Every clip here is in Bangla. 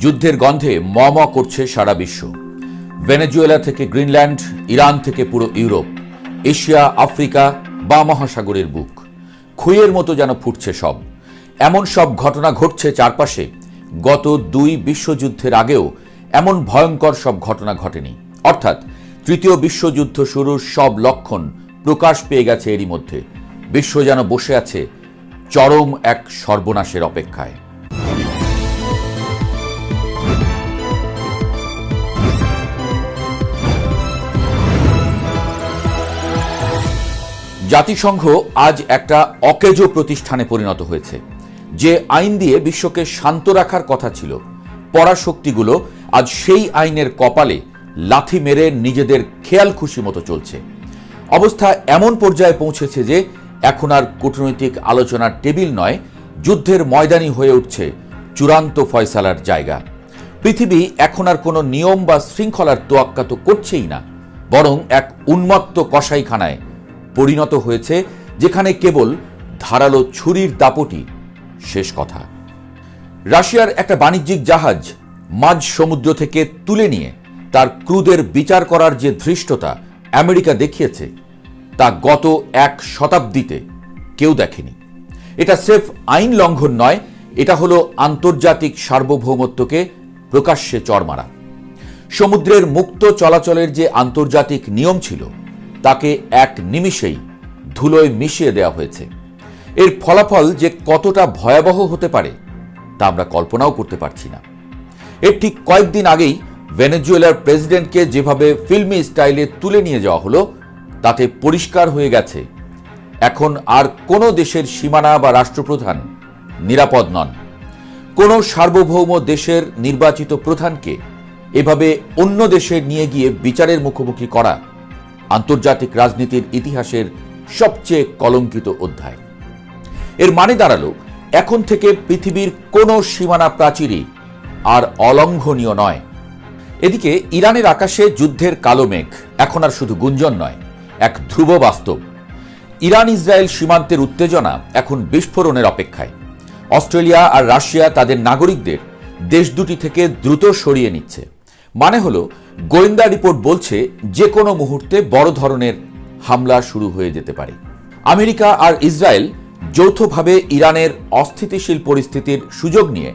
যুদ্ধের গন্ধে ম ম করছে সারা বিশ্ব। ভেনেজুয়েলা থেকে গ্রিনল্যান্ড, ইরান থেকে পুরো ইউরোপ, এশিয়া, আফ্রিকা বা মহাসাগরের বুক, খুইয়ের মতো যেন ফুটছে সব। এমন সব ঘটনা ঘটছে চারপাশে। গত 2 বিশ্বযুদ্ধের আগেও এমন ভয়ঙ্কর সব ঘটনা ঘটেনি। অর্থাৎ তৃতীয় বিশ্বযুদ্ধ শুরুর সব লক্ষণ প্রকাশ পেয়ে গেছে এরই মধ্যে। বিশ্ব যেন বসে আছে চরম এক সর্বনাশের অপেক্ষায়। জাতিসংঘ আজ একটা অকেজো প্রতিষ্ঠানে পরিণত হয়েছে। যে আইন দিয়ে বিশ্বকে শান্ত রাখার কথা ছিল, পরাশক্তিগুলো আজ সেই আইনের কপালে লাথি মেরে নিজেদের খেয়াল খুশি মতো চলছে। অবস্থা এমন পর্যায়ে পৌঁছেছে যে এখন আর কূটনৈতিক আলোচনার টেবিল নয়, যুদ্ধের ময়দানই হয়ে উঠছে চূড়ান্ত ফয়সালার জায়গা। পৃথিবী এখন আর কোনো নিয়ম বা শৃঙ্খলার তোয়াক্কা তো করছেই না, বরং এক উন্মত্ত কসাইখানায় পরিণত হয়েছে, যেখানে কেবল ধারালো ছুরির দাপটই শেষ কথা। রাশিয়ার একটা বাণিজ্যিক জাহাজ মাঝ সমুদ্র থেকে তুলে নিয়ে তার ক্রুদের বিচার করার যে ধৃষ্টতা আমেরিকা দেখিয়েছে, তা গত 1 শতাব্দীতে কেউ দেখেনি। এটা স্রেফ আইন লঙ্ঘন নয়, এটা হলো আন্তর্জাতিক সার্বভৌমত্বকে প্রকাশ্যে চড় মারা। সমুদ্রের মুক্ত চলাচলের যে আন্তর্জাতিক নিয়ম ছিল, তাকে এক নিমিষেই ধুলোয় মিশিয়ে দেওয়া হয়েছে। এর ফলাফল যে কতটা ভয়াবহ হতে পারে তা আমরা কল্পনাও করতে পারছি না। এর ঠিক কয়েকদিন আগেই ভেনেজুয়েলার প্রেসিডেন্টকে যেভাবে ফিল্মি স্টাইলে তুলে নিয়ে যাওয়া হলো, তাতে পরিষ্কার হয়ে গেছে এখন আর কোনো দেশের সীমানা বা রাষ্ট্রপ্রধান নিরাপদ নন। কোনো সার্বভৌম দেশের নির্বাচিত প্রধানকে এভাবে অন্য দেশে নিয়ে গিয়ে বিচারের মুখোমুখি করা আন্তর্জাতিক রাজনীতির ইতিহাসের সবচেয়ে কলঙ্কিত অধ্যায়। এর মানে দাঁড়ালো, এখন থেকে পৃথিবীর কোনো সীমানা প্রাচীরই আর অলঙ্ঘনীয় নয়। এদিকে ইরানের আকাশে যুদ্ধের কালো মেঘ এখন আর শুধু গুঞ্জন নয়, এক ধ্রুব বাস্তব। ইরান ইসরায়েল সীমান্তের উত্তেজনা এখন বিস্ফোরণের অপেক্ষায়। অস্ট্রেলিয়া আর রাশিয়া তাদের নাগরিকদের দেশ দুটি থেকে দ্রুত সরিয়ে নিচ্ছে। মানে হলো, গোয়েন্দা রিপোর্ট বলছে যে কোনো মুহূর্তে বড় ধরনের হামলা শুরু হয়ে যেতে পারে। আমেরিকা আর ইসরায়েল যৌথভাবে ইরানের অস্থিতিশীল পরিস্থিতির সুযোগ নিয়ে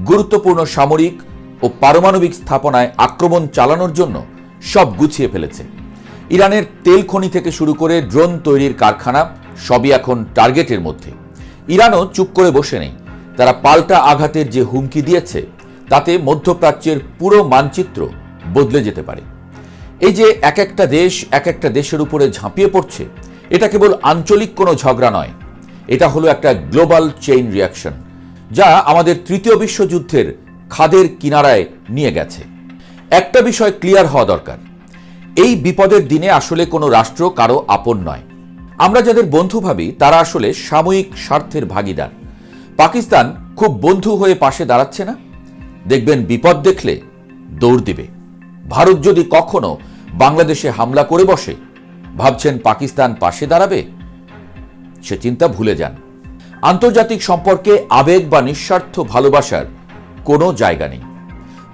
গুরুত্বপূর্ণ সামরিক ও পারমাণবিক স্থাপনায় আক্রমণ চালানোর জন্য সব গুছিয়ে ফেলেছে। ইরানের তেল খনি থেকে শুরু করে ড্রোন তৈরির কারখানা সবই এখন টার্গেটের মধ্যে। ইরানও চুপ করে বসে নেই। তারা পাল্টা আঘাতের যে হুমকি দিয়েছে, তাতে মধ্যপ্রাচ্যের পুরো মানচিত্র বদলে যেতে পারে। এই যে এক একটা দেশের উপরে ঝাঁপিয়ে পড়ছে, এটা কেবল আঞ্চলিক কোনো ঝগড়া নয়, এটা হলো একটা গ্লোবাল চেইন রিয়াকশন, যা আমাদের তৃতীয় বিশ্বযুদ্ধের খাদের কিনারায় নিয়ে গেছে। একটা বিষয় ক্লিয়ার হওয়া দরকার, এই বিপদের দিনে আসলে কোনো রাষ্ট্র কারো আপন নয়। আমরা যাদের বন্ধু ভাবি, তারা আসলে সাময়িক স্বার্থের ভাগিদার। পাকিস্তান খুব বন্ধু হয়ে পাশে দাঁড়াচ্ছে না, দেখবেন বিপদ দেখলে দৌড় দিবে। ভারত যদি কখনো বাংলাদেশে হামলা করে বসে, ভাবছেন পাকিস্তান পাশে দাঁড়াবে? সে চিন্তা ভুলে যান। আন্তর্জাতিক সম্পর্কে আবেগ বা নিঃস্বার্থ ভালোবাসার কোনো জায়গা নেই।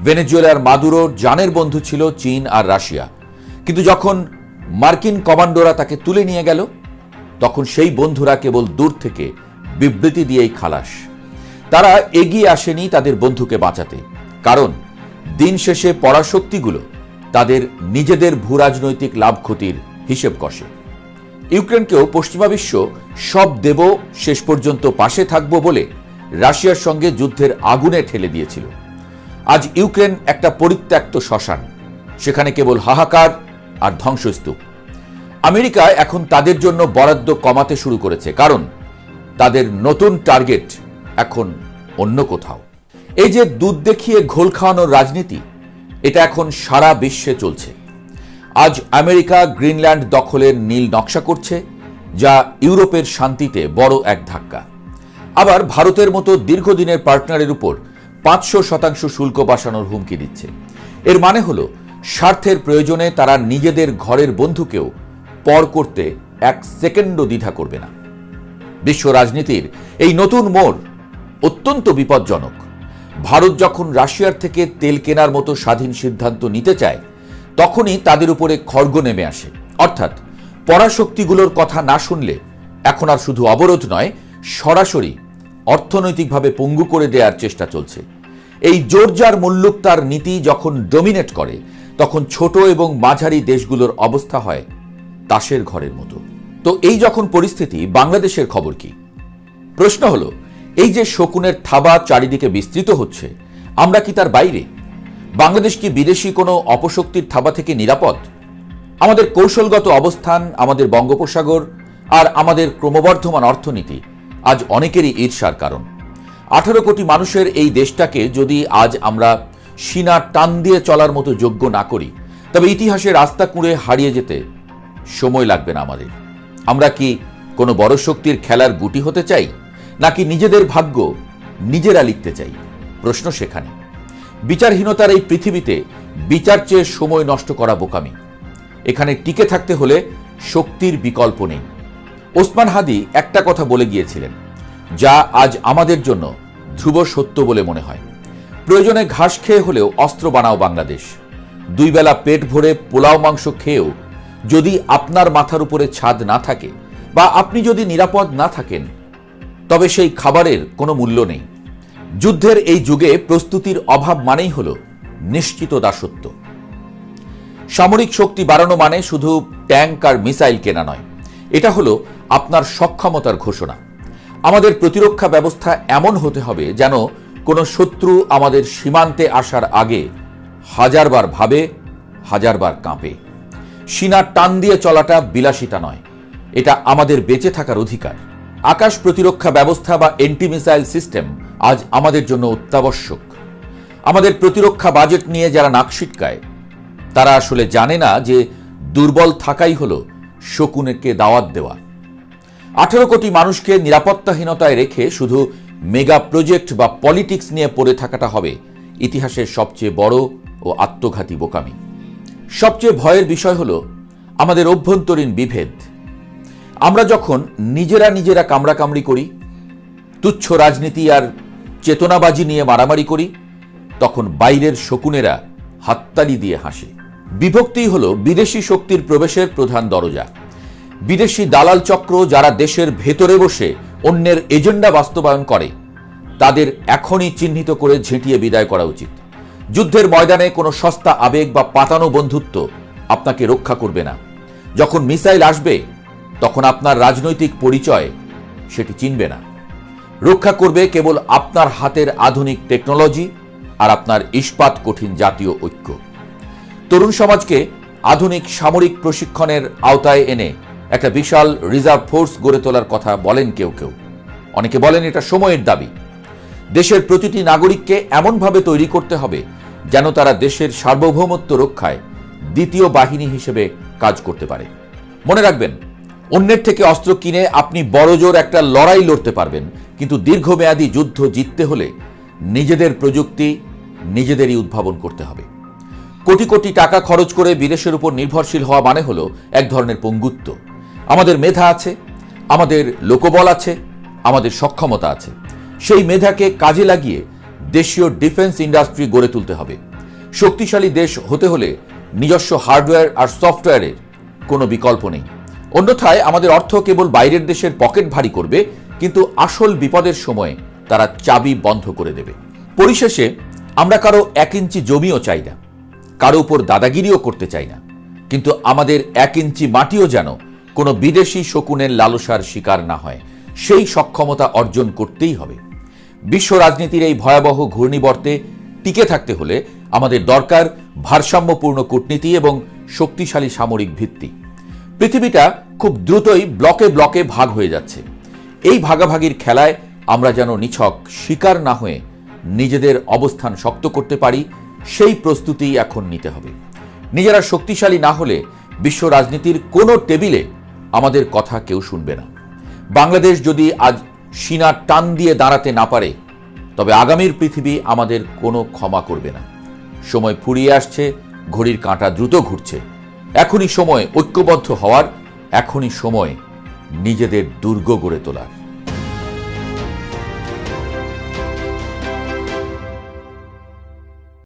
ভেনেজুয়েলার মাদুরোর জানের বন্ধু ছিল চীন আর রাশিয়া, কিন্তু যখন মার্কিন কমান্ডোরা তাকে তুলে নিয়ে গেল, তখন সেই বন্ধুরা কেবল দূর থেকে বিবৃতি দিয়েই খালাস। তারা এগিয়ে আসেনি তাদের বন্ধুকে বাঁচাতে, কারণ দিন শেষে পরাশক্তিগুলো তাদের নিজেদের ভূরাজনৈতিক লাভ ক্ষতির হিসেব কষে। ইউক্রেনকেও পশ্চিমা বিশ্ব সব দেব, শেষ পর্যন্ত পাশে থাকবো বলে রাশিয়ার সঙ্গে যুদ্ধের আগুনে ঠেলে দিয়েছিল। আজ ইউক্রেন একটা পরিত্যক্ত শ্মশান, সেখানে কেবল হাহাকার আর ধ্বংসস্তূপ। আমেরিকা এখন তাদের জন্য বরাদ্দ কমাতে শুরু করেছে, কারণ তাদের নতুন টার্গেট এখন অন্য কোথাও। এই যে দুধ দেখিয়ে ঘোল খাওয়ানোর রাজনীতি, এটা এখন সারা বিশ্বে চলছে। আজ আমেরিকা গ্রিনল্যান্ড দখলের নীল নকশা করছে, যা ইউরোপের শান্তিতে বড় এক ধাক্কা। আবার ভারতের মতো দীর্ঘদিনের পার্টনারের উপর 500% শুল্ক বসানোর হুমকি দিচ্ছে। এর মানে হলো, স্বার্থের প্রয়োজনে তারা নিজেদের ঘরের বন্ধুকেও পর করতে 1 সেকেন্ডও দ্বিধা করবে না। বিশ্ব রাজনীতির এই নতুন মোড় অত্যন্ত বিপজ্জনক। ভারত যখন রাশিয়ার থেকে তেল কেনার মতো স্বাধীন সিদ্ধান্ত নিতে চায়, তখনই তাদের উপরে খড়গ নেমে আসে। অর্থাৎ পরাশক্তিগুলোর কথা না শুনলে এখন আর শুধু অবরোধ নয়, সরাসরি অর্থনৈতিকভাবে পঙ্গু করে দেওয়ার চেষ্টা চলছে। এই জোরজার মুল্লুকতার নীতি যখন ডমিনেট করে, তখন ছোট এবং মাঝারি দেশগুলোর অবস্থা হয় তাসের ঘরের মতো। তো এই যখন পরিস্থিতি, বাংলাদেশের খবর কি? প্রশ্ন হলো, এই যে শকুনের থাবা চারিদিকে বিস্তৃত হচ্ছে, আমরা কি তার বাইরে? বাংলাদেশ কি বিদেশি কোনো অপশক্তির থাবা থেকে নিরাপদ? আমাদের কৌশলগত অবস্থান, আমাদের বঙ্গোপসাগর আর আমাদের ক্রমবর্ধমান অর্থনীতি আজ অনেকেরই ঈর্ষার কারণ। 18 কোটি মানুষের এই দেশটাকে যদি আজ আমরা সিনা টান দিয়ে চলার মতো যোগ্য না করি, তবে ইতিহাসের রাস্তা কুঁড়ে হারিয়ে যেতে সময় লাগবে না আমাদের। আমরা কি কোনো বড় শক্তির খেলার গুটি হতে চাই, নাকি নিজেদের ভাগ্য নিজেরা লিখতে চাই? প্রশ্ন সেখানে। বিচারহীনতার এই পৃথিবীতে বিচার চেয়ে সময় নষ্ট করা বোকামি। এখানে টিকে থাকতে হলে শক্তির বিকল্প নেই। ওসমান হাদি একটা কথা বলে গিয়েছিলেন, যা আজ আমাদের জন্য ধ্রুব সত্য বলে মনে হয়। প্রয়োজনে ঘাস খেয়ে হলেও অস্ত্র বানাও বাংলাদেশ। 2 বেলা পেট ভরে পোলাও মাংস খেয়েও যদি আপনার মাথার উপরে ছাদ না থাকে, বা আপনি যদি নিরাপদ না থাকেন, তবে সেই খাবারের কোনো মূল্য নেই। যুদ্ধের এই যুগে প্রস্তুতির অভাব মানেই হল নিশ্চিত দাসত্ব। সামরিক শক্তি বাড়ানো মানে শুধু ট্যাঙ্ক আর মিসাইল কেনা নয়, এটা হলো আপনার সক্ষমতার ঘোষণা। আমাদের প্রতিরক্ষা ব্যবস্থা এমন হতে হবে যেন কোনো শত্রু আমাদের সীমান্তে আসার আগে 1000 বার ভাবে, 1000 বার কাঁপে। সিনা টান দিয়ে চলাটা বিলাসিতা নয়, এটা আমাদের বেঁচে থাকার অধিকার। আকাশ প্রতিরক্ষা ব্যবস্থা বা এন্টি মিসাইল সিস্টেম আজ আমাদের জন্য অত্যাবশ্যক। আমাদের প্রতিরক্ষা বাজেট নিয়ে যারা নাক সিটকায়, তারা আসলে জানে না যে দুর্বল থাকাই হলো শকুনকে দাওয়াত দেওয়া। 18 কোটি মানুষকে নিরাপত্তাহীনতায় রেখে শুধু মেগা প্রজেক্ট বা পলিটিক্স নিয়ে পড়ে থাকাটা হবে ইতিহাসের সবচেয়ে বড় ও আত্মঘাতী বোকামি। সবচেয়ে ভয়ের বিষয় হলো আমাদের অভ্যন্তরীণ বিভেদ। আমরা যখন নিজেরা কামড়াকামড়ি করি, তুচ্ছ রাজনীতি আর চেতনাবাজি নিয়ে মারামারি করি, তখন বাইরের শকুনেরা হাততালি দিয়ে হাসে। বিভক্তিই হলো বিদেশি শক্তির প্রবেশের প্রধান দরজা। বিদেশি দালাল চক্র যারা দেশের ভেতরে বসে অন্যের এজেন্ডা বাস্তবায়ন করে, তাদের এখনই চিহ্নিত করে ঝেঁটিয়ে বিদায় করা উচিত। যুদ্ধের ময়দানে কোনো সস্তা আবেগ বা পাতানো বন্ধুত্ব আপনাকে রক্ষা করবে না। যখন মিসাইল আসবে, তখন আপনার রাজনৈতিক পরিচয় সেটি চিনবে না। রক্ষা করবে কেবল আপনার হাতের আধুনিক টেকনোলজি আর আপনার ইস্পাত কঠিন জাতীয় ঐক্য। তরুণ সমাজকে আধুনিক সামরিক প্রশিক্ষণের আওতায় এনে একটা বিশাল রিজার্ভ ফোর্স গড়ে তোলার কথা বলেন কেউ কেউ। অনেকে বলেন এটা সময়ের দাবি। দেশের প্রতিটি নাগরিককে এমনভাবে তৈরি করতে হবে যেন তারা দেশের সার্বভৌমত্ব রক্ষায় দ্বিতীয় বাহিনী হিসেবে কাজ করতে পারে। মনে রাখবেন, অন্যের থেকে অস্ত্র কিনে আপনি বড়জোর একটা লড়াই লড়তে পারবেন, কিন্তু দীর্ঘমেয়াদী যুদ্ধ জিততে হলে নিজেদের প্রযুক্তি নিজেদেরই উদ্ভাবন করতে হবে। কোটি কোটি টাকা খরচ করে বিদেশের উপর নির্ভরশীল হওয়া মানে হলো এক ধরনের পঙ্গুত্ব। আমাদের মেধা আছে, আমাদের লোকবল আছে, আমাদের সক্ষমতা আছে। সেই মেধাকে কাজে লাগিয়ে দেশীয় ডিফেন্স ইন্ডাস্ট্রি গড়ে তুলতে হবে। শক্তিশালী দেশ হতে হলে নিজস্ব হার্ডওয়্যার আর সফটওয়্যারের কোনো বিকল্প নেই। অন্যথায় আমাদের অর্থ কেবল বাইরের দেশের পকেট ভারী করবে, কিন্তু আসল বিপদের সময়ে তারা চাবি বন্ধ করে দেবে। পরিশেষে আমরা কারো 1 ইঞ্চি জমিও চাই না, কারো উপর দাদাগিরিও করতে চাই না, কিন্তু আমাদের 1 ইঞ্চি মাটিও যেন কোনো বিদেশি শকুনের লালসার শিকার না হয়, সেই সক্ষমতা অর্জন করতেই হবে। বিশ্ব রাজনীতির এই ভয়াবহ ঘূর্ণিবর্তে টিকে থাকতে হলে আমাদের দরকার ভারসাম্যপূর্ণ কূটনীতি এবং শক্তিশালী সামরিক ভিত্তি। পৃথিবীটা খুব দ্রুতই ব্লকে ব্লকে ভাগ হয়ে যাচ্ছে। এই ভাগাভাগির খেলায় আমরা যেন নিছক শিকার না হয়ে নিজেদের অবস্থান শক্ত করতে পারি, সেই প্রস্তুতি এখন নিতে হবে। নিজেরা শক্তিশালী না হলে বিশ্ব রাজনীতির কোনো টেবিলে আমাদের কথা কেউ শুনবে না। বাংলাদেশ যদি আজ সিনা টান দিয়ে দাঁড়াতে না পারে, তবে আগামীর পৃথিবী আমাদের কোনো ক্ষমা করবে না। সময় ফুরিয়ে আসছে, ঘড়ির কাঁটা দ্রুত ঘুরছে। এখনই সময় ঐক্যবদ্ধ হওয়ার, এখনই সময় নিজেদের দুর্গ গড়ে তোলার।